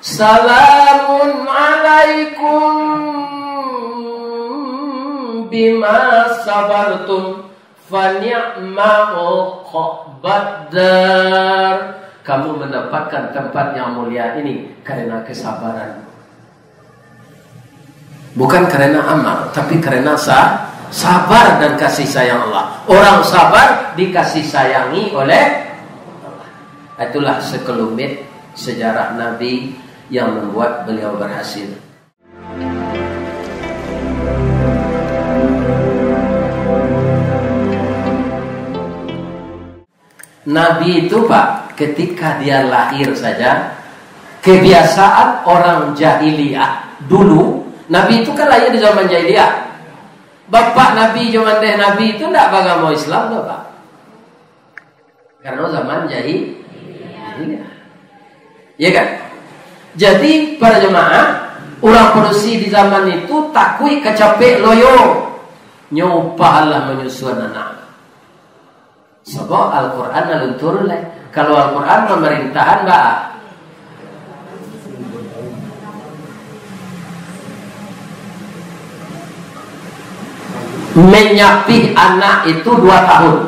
Salamun alaikum bima sabartum fa ni'ma uqbadar. Kamu mendapatkan tempat yang mulia ini karena kesabaran. Bukan karena amal, tapi karena sabar dan kasih sayang Allah. Orang sabar dikasih sayangi oleh Allah. Itulah sekelumit sejarah Nabi yang membuat beliau berhasil. Nabi itu Pak, ketika dia lahir saja, kebiasaan orang jahiliyah dulu, Nabi itu kan lahir di zaman jahiliyah. Bapak Nabi zaman Nabi itu tidak beragama Islam loh Pak, karena zaman jahiliyah, ya kan? Jadi para jemaah, orang Parsi di zaman itu takui kecapek loyo, nyoba Allah menyusun anak. Sebab Al-Quran alun turun lah. Kalau Al-Quran pemerintahan Mbak, menyapih anak itu 2 tahun.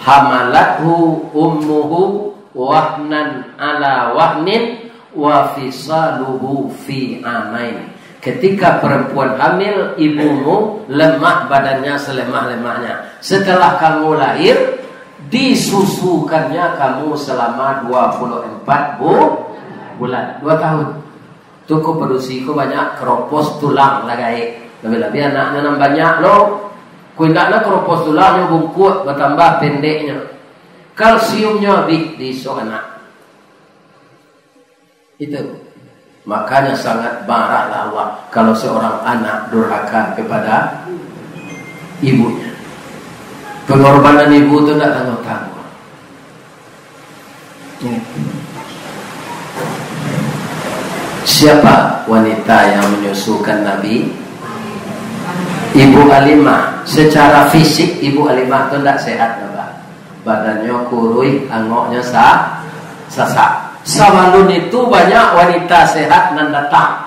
Hamalathu ummuhu wahnan ala wahnin wa fisaluhu fi amain. Ketika perempuan hamil, ibumu lemah badannya selemah-lemahnya. Setelah kamu lahir, disusukannya kamu selama 24 bulan, 2 tahun. Tuku produksiku banyak keropos tulang lagai. Lebih-lebih anaknya nang banyak lo. Kuindaknya keropos tulangnya bungkuk bertambah pendeknya. Kalsiumnya di so anak. Itu. Makanya sangat marahlah Allah kalau seorang anak durhaka kepada ibunya. Pengorbanan ibu itu tidak tanggung-tanggung. Siapa wanita yang menyusukan Nabi? Ibu Halimah. Secara fisik Ibu Halimah itu tidak sehat, Pak. Badannya kurui, angoknya sasak. Sawalun itu banyak wanita sehat nan datang.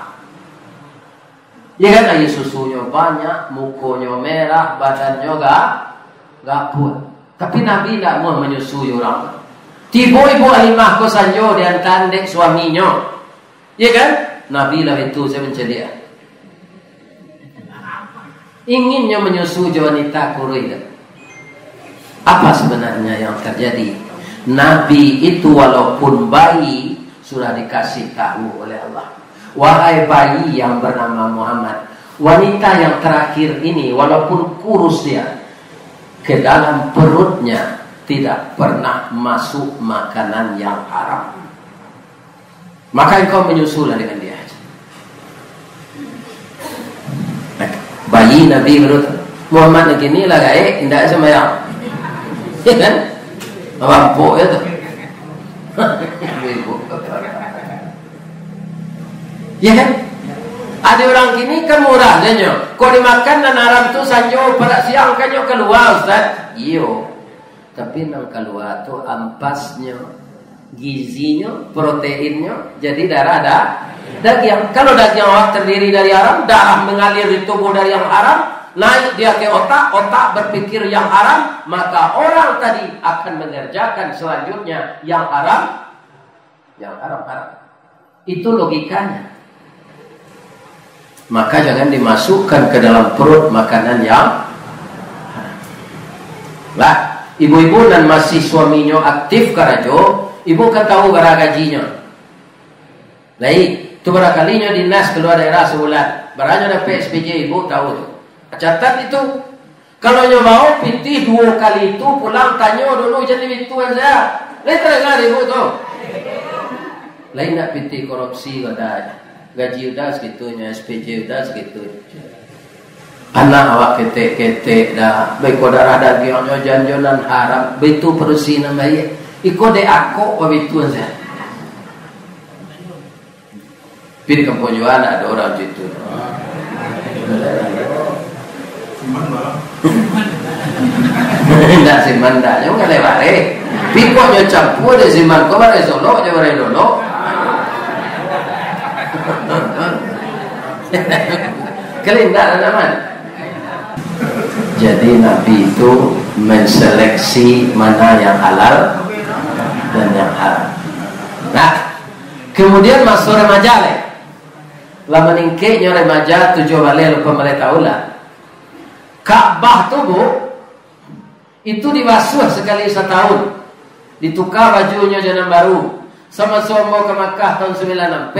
Ya kan, air susunya banyak, mukonya merah, badannya gaput. Tapi Nabi tidak mau menyusui orang. Tiba Ibu Halimah ko sanjo dan tandek suaminya. Ya kan? Nabi lah itu saya mencari. Inginnya menyusui wanita kurui. Apa sebenarnya yang terjadi? Nabi itu walaupun bayi sudah dikasih tahu oleh Allah, wahai bayi yang bernama Muhammad, wanita yang terakhir ini walaupun kurus dia, ke dalam perutnya tidak pernah masuk makanan yang haram. Maka engkau menyusulah dengan dia. Bayi Nabi menurut Muhammad begini lah gaya, tidak sembahyang, ya kan? Rampok ya tuh. Ya kan? Ada orang gini kan murah nyo. Kau dimakan dan haram tu sanjo pada siang kan nyo keluar Ustaz. Iyo. Tapi nang keluar tu ampasnya, gizinya, proteinnya, jadi darah ada daging. Kalau daging awak terdiri dari haram, darah mengalir di tubuh dari yang haram, naik dia ke otak, otak berpikir yang haram, maka orang tadi akan mengerjakan selanjutnya yang haram, Itu logikanya. Maka jangan dimasukkan ke dalam perut makanan yang haram. Lah, ibu-ibu dan masih suaminya aktif karajo, ibu kan tahu gara gajinya. Lain, itu barakalinya dinas keluar daerah sebulan, barangnya ada PSPJ, ibu tahu tuh. Catat itu. Kalau nyoba pinti 2 kali itu pulang tanya dulu jadi itu aja. Lain terdengar ibu tuh. Lain nak pinti korupsi udah, gaji udah segitunya, SPJ udah segitu. Anak awak ketek dah, baik kodara dagingnya janjonan haram, begitu perusi namanya. Iko de aku begitu aja. Pilih kempojuan ada orang gitu. Tidak siman dah, jangan lewat. Piko nyo campur de siman, kau bare solo, jangan bare dolo. Kelindahan aman. Jadi Nabi itu menseleksi mana yang halal dan yang haram. Nah, kemudian masuk remaja le. Lama ningke nyo remaja 7 balik lupa mereka ulah. Ka'bah tu bu, itu dibasuh sekali setahun. Ditukar bajunya jangan baru. Sama mau ke Makkah tahun 96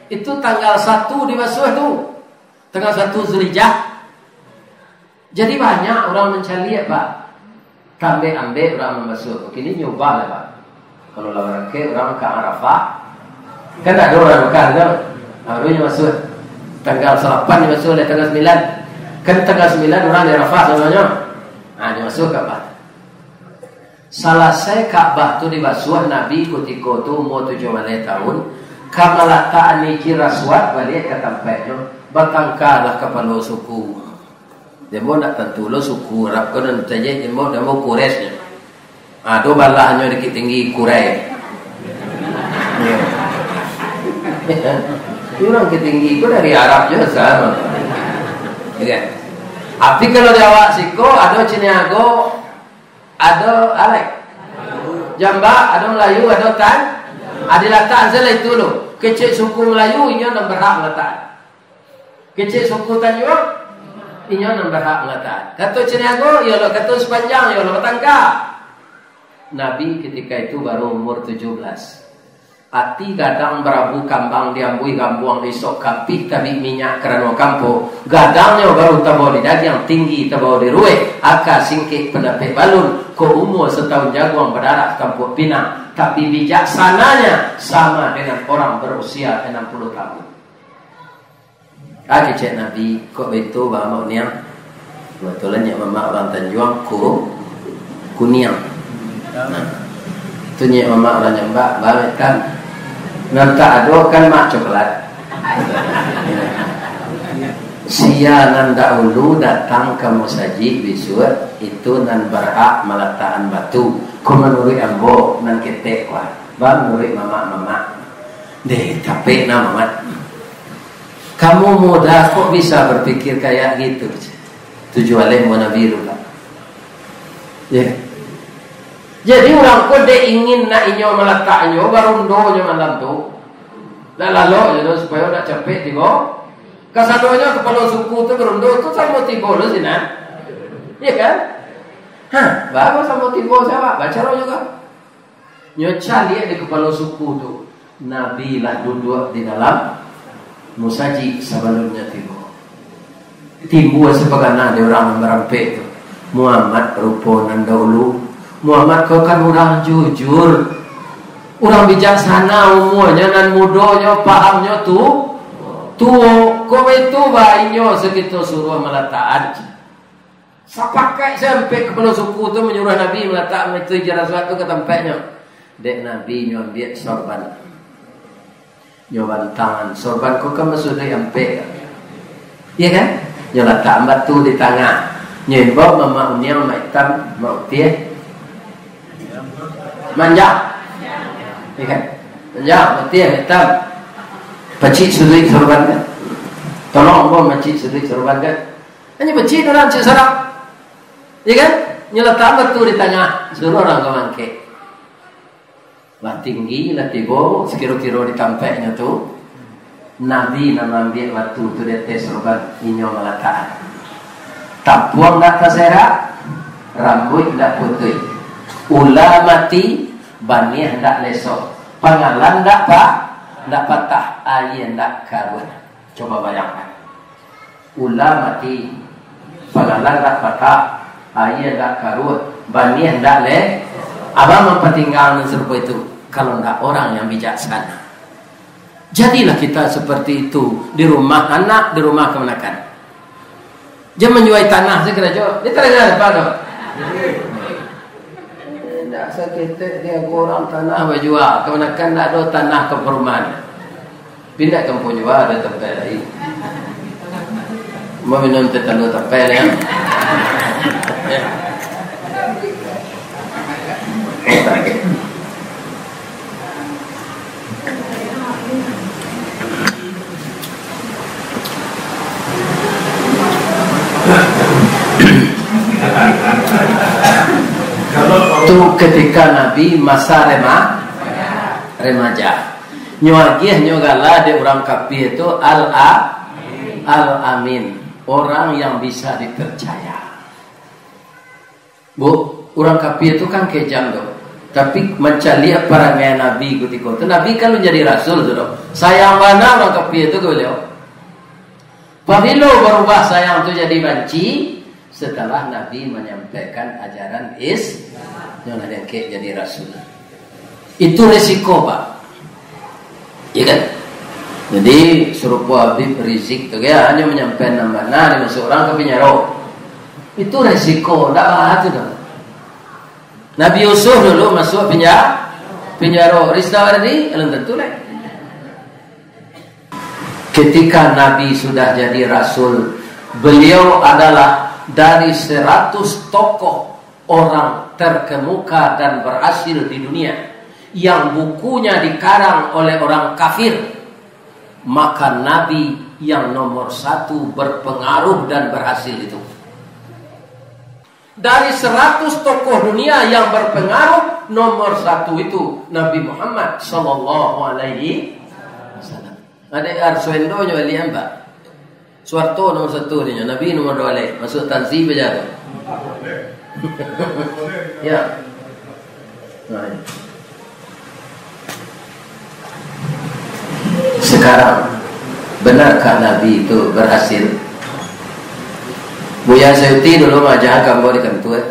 itu tanggal 1 dibasuh tu. Tanggal 1 Zulhijjah. Jadi banyak orang mencari Pak. Ambil orang membasuh. Kini nyoba lah Pak. Kalau orang ke orang ke Arafah, kan ada orang Mekah kan? Harusnya masuk tanggal 8 dibasuh oleh tanggal 9. Kan tanggal 9 orang di Arafah semuanya. Nah, masuk Ka'bah. Selesai Ka'bah tu dibasuh Nabi ketika tu umur 7 tahun. Kamalataan ni kira suat balik ke tempatnya. Batangkalah kepala suku. Dia mau nak tentu lo suku Arab kan nanti dia mau Quraisy. Ada balahnya dikit tinggi Quraisy. Orang ketinggi itu dari Arab je sama. Ya. Tapi kalau Jawa Siko ada Ciniago, ada Alek. Jamba, ada Melayu, ada Tan. Ada letak salah itu lo. Kecil suku Melayu ini yang berhak letak. Kecil suku Tanjung ini yang berhak letak. Kata Ciniago, ya lo kata sepanjang, ya lo tangka. Nabi ketika itu baru umur 17. Ati gadang berabu kambang diambui gambuang esok kapih tapi minyak kerana kampo. Gadangnya baru tabaw di daging tinggi tabaw di ruwe. Aka singkik pendapat balun. Ko umur setahun jaguang berdarah kampung Pinang. Tapi bijaksananya sama dengan orang berusia 60 tahun. Aki cek Nabi kok itu bahamak niang. Betulnya mama orang Tanjuang kuniang. Itu nyek mama orang Jambak banget kan. Nanti ada kan mak coklat. Sia nan dahulu datang ke masjid besok itu nan berhak meletakkan batu. Ku menurut ambo nan ketek wah. Bang menurut mama. Deh capek nama mat. Kamu muda kok bisa berpikir kayak gitu? Tujuannya mau Nabi Rula. Ya. Jadi orang kode ingin nak inyo meletaknya barundo malam tu. Lalu jadi supaya nak capek tiba. Kasadonya kepala suku tu barundo tu sama tiba lu sini. Iya kan? Hah, bagus sama tiba siapa? Baca lo juga. Nyoca lihat di kepala suku tu. Nabi lah duduk di dalam musaji sebelumnya tiba. Timbul sebagaimana dia orang merampek tu. Muhammad rupa nan dahulu. Muhammad kau kan orang jujur, orang bijaksana umurnya dan mudanya pahamnya tu kau itu bayinya segitu suruh meletak. Sapakai sampai kepala suku tu menyuruh Nabi meletak itu jalan suatu ke tempatnya. Dek Nabi nyambil sorban, nyoban tangan sorban kau kan sudah sampai, iya kan? Nyeletak batu di tangan, nyembok mama unyang maitam mau tiap. Manja, ya kan? Manja, mati ya hitam. Pacik sulit sorban kan? Tolong bawa pacik sulit sorban kan? Hanya pacik orang cik sarap, ya kan? Nyeletak batu di tengah, suruh orang kemangke. Lah tinggi, lah tibo, sekiro-kiro di tampaknya tu. Nabi nak ambil batu tu dia tes sorban inyo meletak. Tapuang tak terserak, rambut tak putih. Ula mati bani hendak lesok, pangalan hendak patah, air hendak karut. Coba bayangkan. Ula mati, pangalan hendak patah, air hendak karut, bani hendak abang mempertinggalkan serupa itu. Kalau hendak orang yang bijaksana. Jadilah kita seperti itu di rumah anak, di rumah kemenakan. Dia menjual tanah segera jauh. Dia terdengar apa tu? Tak sakit dia orang tanah berjual. Kemenakan tak ada tanah ke perumahan. Pindah kampung jual ada tempat lain. Mau minum teh talu tempat ya. Waktu ketika Nabi masa remaja. Nyuagiah nyogala de orang kafir itu al-amin, orang yang bisa dipercaya. Bu, orang kafir itu kan kejam tuh. Tapi mencari perangai Nabi ketika itu. Nabi kan menjadi rasul tuh. Sayang mana orang kafir itu ke beliau? Pabilo berubah sayang itu jadi benci setelah Nabi menyampaikan ajaran Islam. Yang ada yang jadi rasul. Itu resiko, Pak. Iya kan? Jadi serupa Habib Rizik tu ya, hanya menyampaikan nama masuk orang ke Penyaro. Itu resiko, tak bahas tu dah. Nabi Yusuf dulu masuk Penyaro, Rizdawardi, belum tentu lah. Ketika Nabi sudah jadi Rasul, beliau adalah dari 100 tokoh orang terkemuka dan berhasil di dunia yang bukunya dikarang oleh orang kafir, maka Nabi yang nomor 1 berpengaruh dan berhasil itu. Dari 100 tokoh dunia yang berpengaruh, nomor 1 itu Nabi Muhammad sallallahu alaihi wasallam. Ada Arswendo nya lian Pak. Suarto nomor 1 dia, Nabi nomor 2 lagi. Masuk tanzim aja. Ya. Nah, sekarang benarkah Nabi itu berhasil? Buya Sayuti dulu majah gambar di kantor.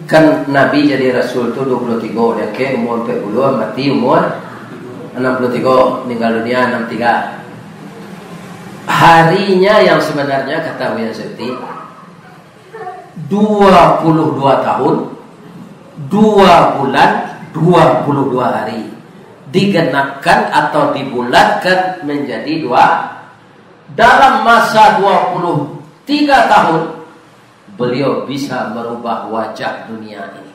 Kan Nabi jadi Rasul itu 23, dia ke umur 40, mati umur 63, meninggal dunia 63. Harinya yang sebenarnya kata Buya Sayuti 22 tahun 2 bulan 22 hari digenapkan atau dibulatkan menjadi 2. Dalam masa 23 tahun beliau bisa merubah wajah dunia ini.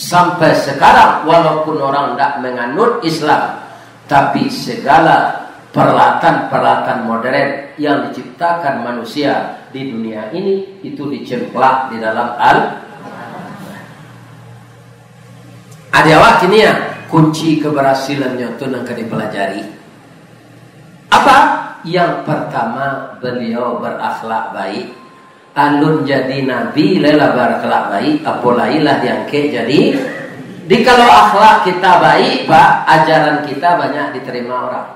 Sampai sekarang walaupun orang tidak menganut Islam, tapi segala peralatan modern yang diciptakan manusia di dunia ini itu dicemplak di dalam ada awak ini ya kunci keberhasilannya itu yang dipelajari. Apa? Yang pertama, beliau berakhlak baik. Alun jadi nabi lela berakhlak baik, apolailah yang ke jadi. Di kalau akhlak kita baik, Pak, ajaran kita banyak diterima orang.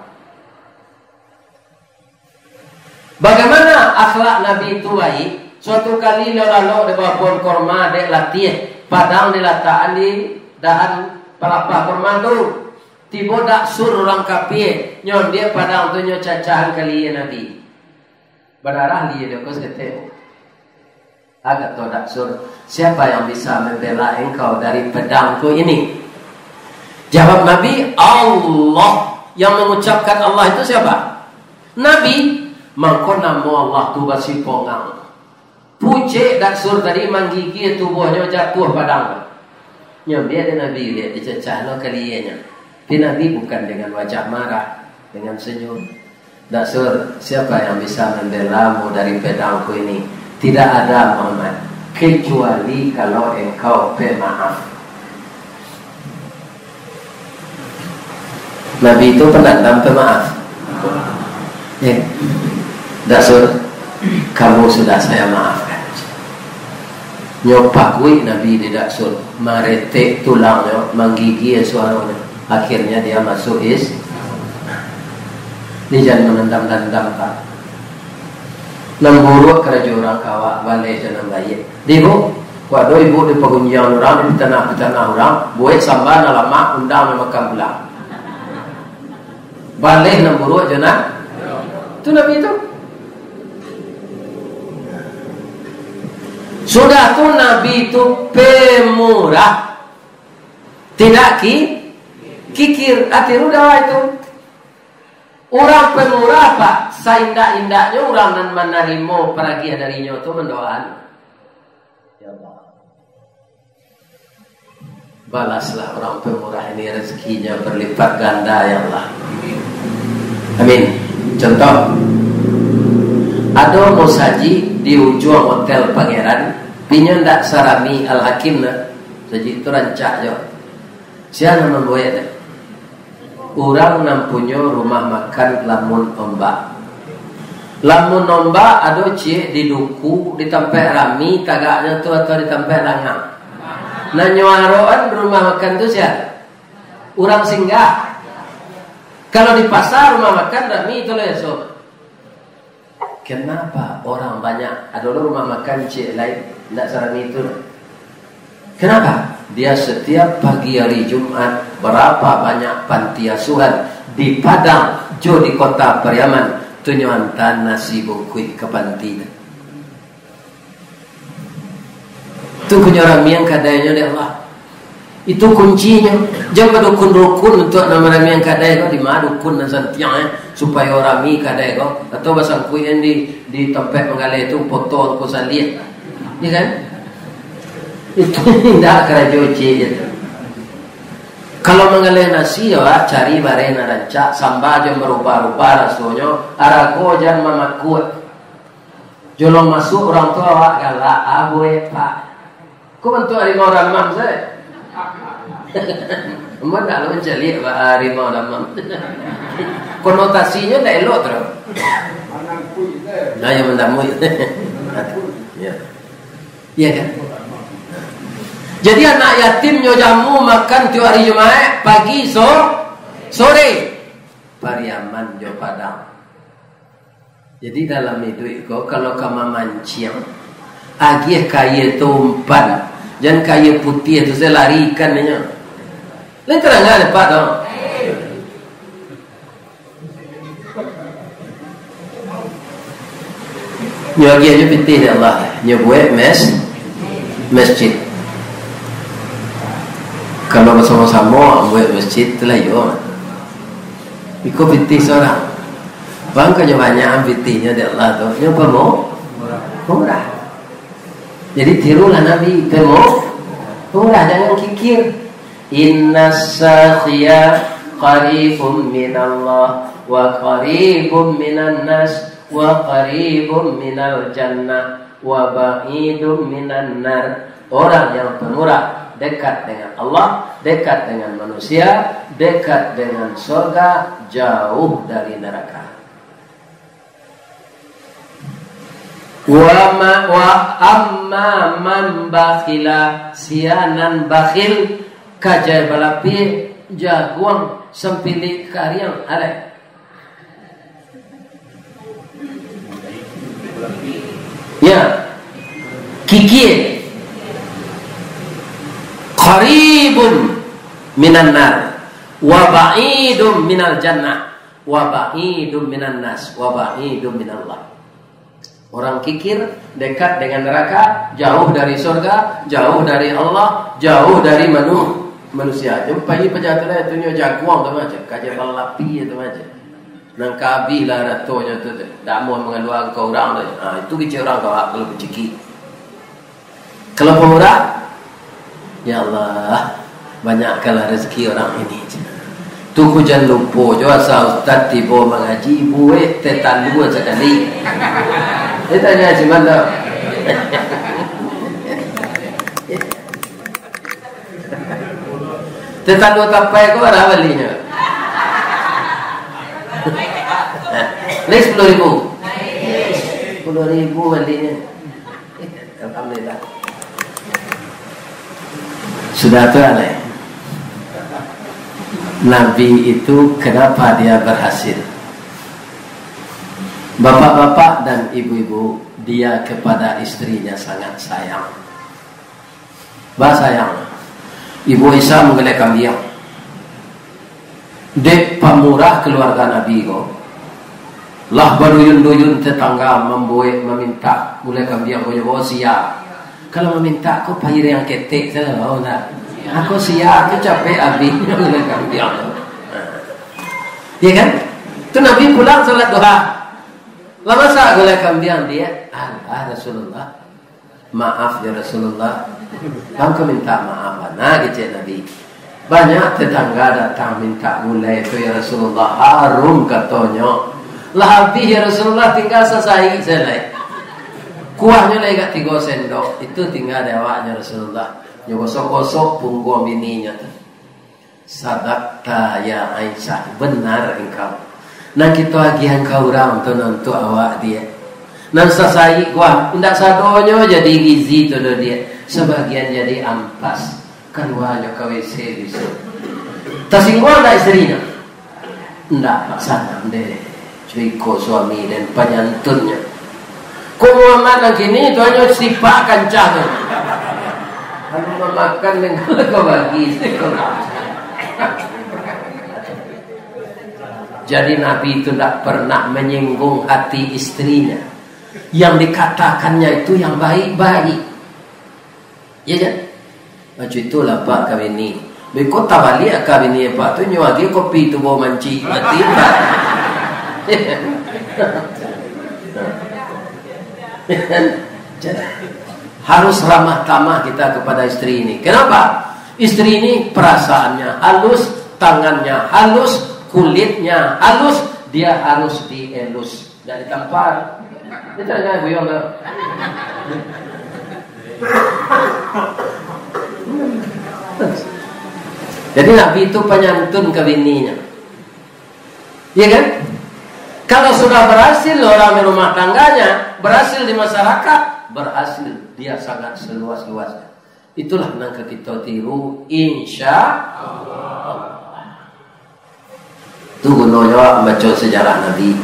Bagaimana akhlak Nabi itu baik? Suatu kali lalu di bawah pohon korma dek latih padang dilataan di dahan pelapa korma tu. Tiba dak sur orang kafir nyon dia padang tu nyon cacahan kali Nabi. Berdarah dia kau sekete. Agak tu dak sur. Siapa yang bisa membela engkau dari pedangku ini? Jawab Nabi, Allah. Yang mengucapkan Allah itu siapa? Nabi. Maka nama Allah tu bersipongang. Pucik dak sur tadi menggigit tubuhnya jatuh padang. Nyon dia ada Nabi dia dicacah lo kali nya. Nabi bukan dengan wajah marah, dengan senyum. Dasar, siapa yang bisa membelamu dari pedangku ini? Tidak ada Muhammad, kecuali kalau engkau pemaaf. Nabi itu penantang pemaaf. Dasar, kamu sudah saya maafkan. Nyopakui Nabi tidak sur, marete tulangnya, menggigil suaranya. Akhirnya dia masuk Islam. Ini jangan menendam-nendam Pak. Namburu kerja orang kawak balik jangan baik. Dibu, waduh ibu di pengunjung orang di tanah orang, buat sambal lama undang makan pulang. Balik namburu jangan. Itu Nabi itu. Sudah tu Nabi itu pemurah, tidak kikir, atiru dawa itu. Orang pemurah Pak, seindah-indahnya orang yang menerima peragian darinya itu mendoakan. Ya Allah, balaslah orang pemurah ini rezekinya berlipat ganda ya Allah. Amin. Contoh, ada musaji di ujung hotel Pangeran, pinyo ndak sarami al-hakim Saji itu rancak jo. Siapa membuat? Orang nampunya rumah makan lamun ombak. Lamun ombak ada cik di duku, di tempat rami, tagaknya tu atau di tempat langang. Nah nyuaroan rumah makan tu siapa? Orang singgah. Kalau di pasar rumah makan rami itu lah so. Kenapa orang banyak ada rumah makan cik lain tidak serami itu? Kenapa? Dia setiap pagi hari Jumat berapa banyak panti asuhan di Padang, jo di kota Pariaman, tunyuantan nasi bungkui ke panti. Itu rami yang kadanya oleh Allah. Itu kuncinya. Jangan dukun-dukun untuk nama rami yang kadai kau di mana dukun dan santiang supaya orang rami kadai kau atau basang kui yang di tempat mengalih itu potong kusaliat, ya kan? Itu tidak kerajoci itu. Kalau mengalih nasi ya cari barena rancak sambal jam berubah-ubah rasanya arako jangan mamakut. Jolong masuk orang tua awak galak aboe pak. Kau bentuk harimau ramam saya. Emang tak lu mencari harimau ramam. Konotasinya tak elok terus. Nah yang mendamui. Ya. Iya kan? Jadi anak yatim nyojamu makan tiap hari Jumat pagi sore Pariaman jo Padang. Jadi dalam itu kalau kamu mancing agih kaya tumpan jangan kaya putih itu saya larikan nya. Lain terangan Pak dong. Nyogi aja putih ya Allah. Nyobuat masjid. Kalau bersama-sama buat masjid itulah yo. Ikut putih seorang. Bang kerja banyak putihnya di Allah tu. Yang murah. Jadi tirulah Nabi murah jangan kikir. Inna sakhiya qaribun minallah wa qaribun minan nas wa qaribun minal jannah wa ba'idun minan nar. Orang yang pemurah dekat dengan Allah, dekat dengan manusia, dekat dengan surga, jauh dari neraka. Wa amma man bakhila, sianan bakhil kajai balapi jaguang sempilik kariang alai. Ya, kikir qaribun minan nar wa ba'idun minal jannah wa ba'idun minan nas wa ba'idun minallah. Orang kikir dekat dengan neraka, jauh dari surga, jauh dari Allah, jauh dari manusia. Jumpai pejatulah itu nyo jaguang tu macam kaje balapi itu macam. Nang kabi lah ratonya tu dak mau mengaluang kau orang tu. Itu kecil orang kau kalau berciki. Kalau pemurah, ya Allah, banyakkanlah rezeki orang ini. Tu ku jangan lupa jo asal ustaz tiba mengaji buat tetan dua sekali. Dia tanya si mana? Tetan dua tapai kau ada balinya. Lagi 10.000. 10.000 balinya. Alhamdulillah. Sudah tu alai. Nabi itu kenapa dia berhasil? Bapak-bapak dan ibu-ibu, dia kepada istrinya sangat sayang. Sayang. Ibu Isa mengelak kambing. Dek pemurah keluarga Nabi ko. Lah beruyun-uyun tetangga meminta mulai kambing ko yo siap. Kalau meminta aku payir yang ketek saya mau nak. Aku siap, aku capek habis mulai kambing. Ya kan? Tu Nabi pulang salat duha. Lama saat mulai kambing dia, Rasulullah, maaf ya Rasulullah, bangku minta maaf. Nah, gitu Nabi. Banyak tetangga datang minta mulai itu ya Rasulullah, harum katanya. Lah habis ya Rasulullah tinggal selesai selai. Kuahnya lagi 3 sendok, itu tinggal dewanya Rasulullah. Gosok-gosok punggung bininya. Sadaqta ya Aisyah, benar engkau. Nah kita lagi engkau orang tu nantu awak dia. Nan sasai gua, ndak sadonyo jadi gizi tu dia. Sebagian jadi ampas. Keluarnya ke WC bisa. Tasingguan ndak istrinya? Ndak pasangan deh. Cuiko suami dan penyantunnya. Muhammad gini itu hanya sifat kancah tu. Kalau memakan dengan kau bagi. Jadi Nabi itu tidak pernah menyinggung hati istrinya. Yang dikatakannya itu yang baik-baik. Ya kan? Macam itulah Pak kami ni. Beko tabalik kami ni Pak tu nyuagi kopi tu bawa manci mati Pak. Harus ramah tamah kita kepada istri ini. Kenapa? Istri ini perasaannya halus, tangannya halus, kulitnya halus, dia harus dielus dari tampar. Kita jangan buyong. Jadi Nabi itu penyantun ke bininya. Iya kan? Kalau sudah berhasil orang di rumah tangganya, berhasil di masyarakat, berhasil dia sangat seluas-luasnya. Itulah yang kita tiru, insya Allah. Itu gunanya baca sejarah Nabi.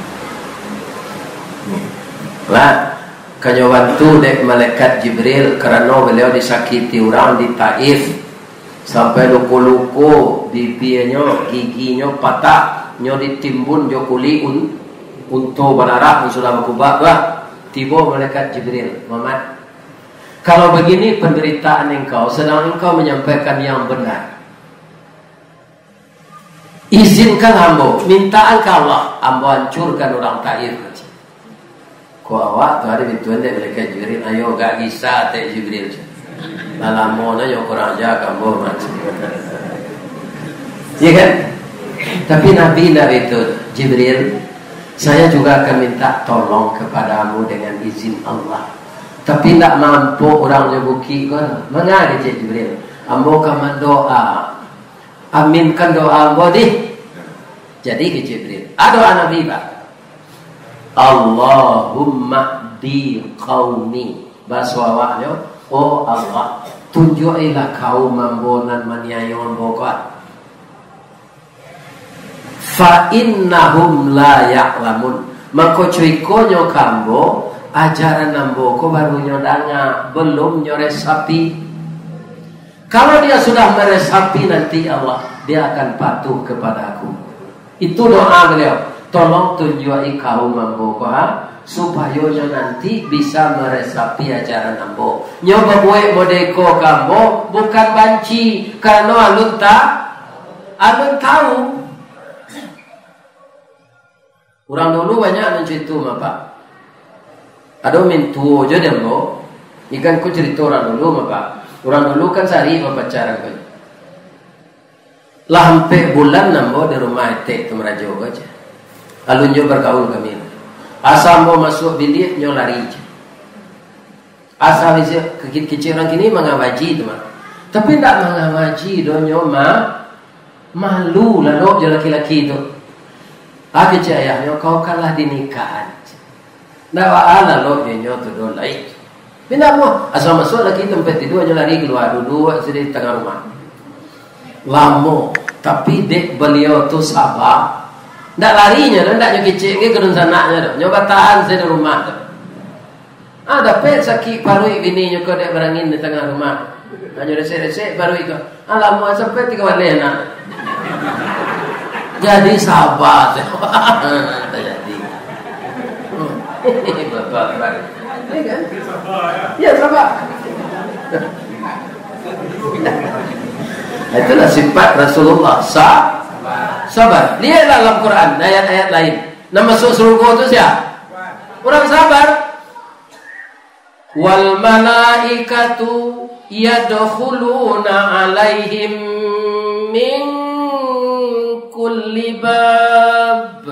Lah, kanyawan tu dek malaikat Jibril kerana beliau disakiti orang di Taif sampai luku-luku di pianya, giginya patah, nyo ditimbun jo kuli untuk berdarah sudah berkubah lah. Tiba malaikat Jibril, Muhammad, kalau begini penderitaan engkau, sedang engkau menyampaikan yang benar, izinkan hamba, mintaan ke Allah, hamba hancurkan orang Taif. Kau awak tu ada bintuan dek malaikat Jibril, ayo gak kisah dek Jibril. Lalamona yo kurang jaga hamba macam. Ya kan? Tapi Nabi tidak itu, Jibril, saya juga akan minta tolong kepadamu dengan izin Allah. Tapi tidak mampu orang nyebuki kan? Mana dia Jibril? Ambo kaman doa, aminkan doa ambo di. Jadi ke Jibril, doa Nabi Pak. Allahumma di qaumi. Bahasa awaknya, oh Allah, tunjukilah kaum mambonan maniayon bokot. Fa innahum la ya'lamun. Maka cuikonyo kambo ajaran nambo ko baru nyodanga belum nyoresapi. Kalau dia sudah meresapi nanti Allah dia akan patuh kepadaku. Itu doa beliau. Tolong tunjuki kaum mambo ko supaya nanti bisa meresapi ajaran ambo. Nyoba buat modeko kambo bukan banci karena alun tahu. Orang dulu banyak mencerita Pak. Ada mintu aja dembo. Ikan ku cerita orang dulu Pak. Orang dulu kan sehari pacaran kan. Lah sampai bulan nambo di rumah etek tu merajo aja. Alun jo bergaul kami. Asal mau masuk bilik nyo lari. Asal bisa kecil orang kini mengawaji tu mah. Tapi tak mengawaji do nyo malu lalu je laki-laki tu. Kecil ayahnya kau kalah di nikahan. Nah wala lo nyo tu do lain. Bina mo asal masuk lagi tempat tidur nyo lari keluar dulu di tengah rumah. Lamo tapi dek beliau tu sabar. Ndak larinya, ndak nyo kecil ke kedun sanaknya dah. Nyo tahan saya di rumah tu. Dapat sakit parui bini nyo ko dek berangin di tengah rumah. Nyo resek-resek parui ko. Alamu sampai 3 bulan nak. Jadi sahabat. Jadi. Bapak. Ya sahabat. Itulah sifat Rasulullah. Sabar. Lihat dalam Quran ayat-ayat lain. Nama masuk surga itu siapa? Orang sabar. Wal malaikatu yadkhuluna alaihim min kulli bab.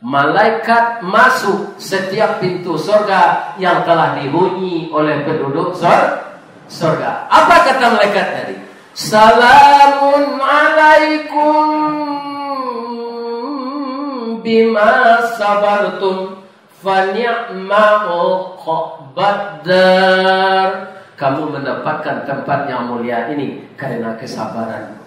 Malaikat masuk setiap pintu surga yang telah dihuni oleh penduduk surga. Apa kata malaikat tadi? Salamun alaikum bima sabartum fa ni'mal uqbadar. Kamu mendapatkan tempat yang mulia ini karena kesabaran.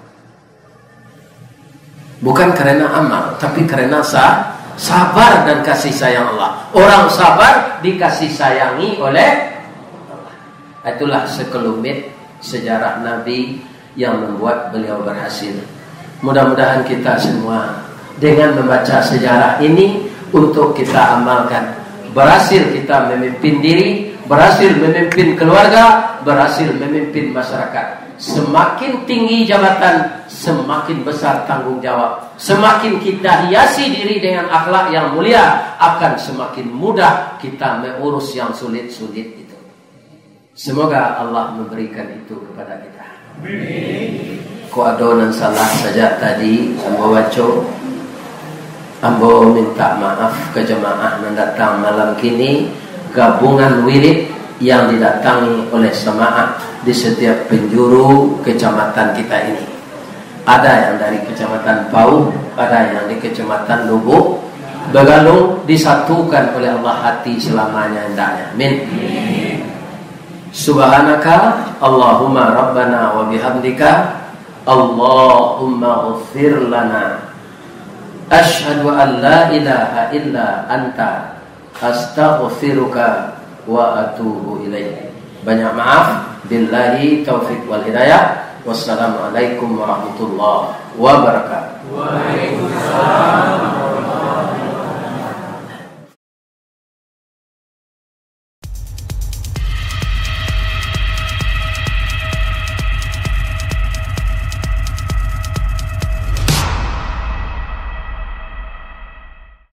Bukan karena amal, tapi karena sabar dan kasih sayang Allah. Orang sabar dikasih sayangi oleh Allah. Itulah sekelumit sejarah Nabi yang membuat beliau berhasil. Mudah-mudahan kita semua dengan membaca sejarah ini untuk kita amalkan. Berhasil kita memimpin diri, berhasil memimpin keluarga, berhasil memimpin masyarakat. Semakin tinggi jabatan, semakin besar tanggung jawab. Semakin kita hiasi diri dengan akhlak yang mulia, akan semakin mudah kita mengurus yang sulit-sulit itu. Semoga Allah memberikan itu kepada kita. Ko adonan salah saja tadi ambo waco. Ambo minta maaf ke jemaah yang datang malam kini. Gabungan wirid yang didatangi oleh jemaah di setiap penjuru kecamatan kita ini. Ada yang dari kecamatan Pau, ada yang di kecamatan Lubuk. Begalung disatukan oleh Allah hati selamanya hendaknya. Amin. Subhanaka Allahumma rabbana wa bihamdika Allahumma ighfir lana. Asyhadu an la ilaha illa anta astaghfiruka wa atubu ilaih. Banyak maaf. Billahi taufiq wal hidayah. Wassalamualaikum warahmatullahi wabarakatuh. Waalaikumsalam.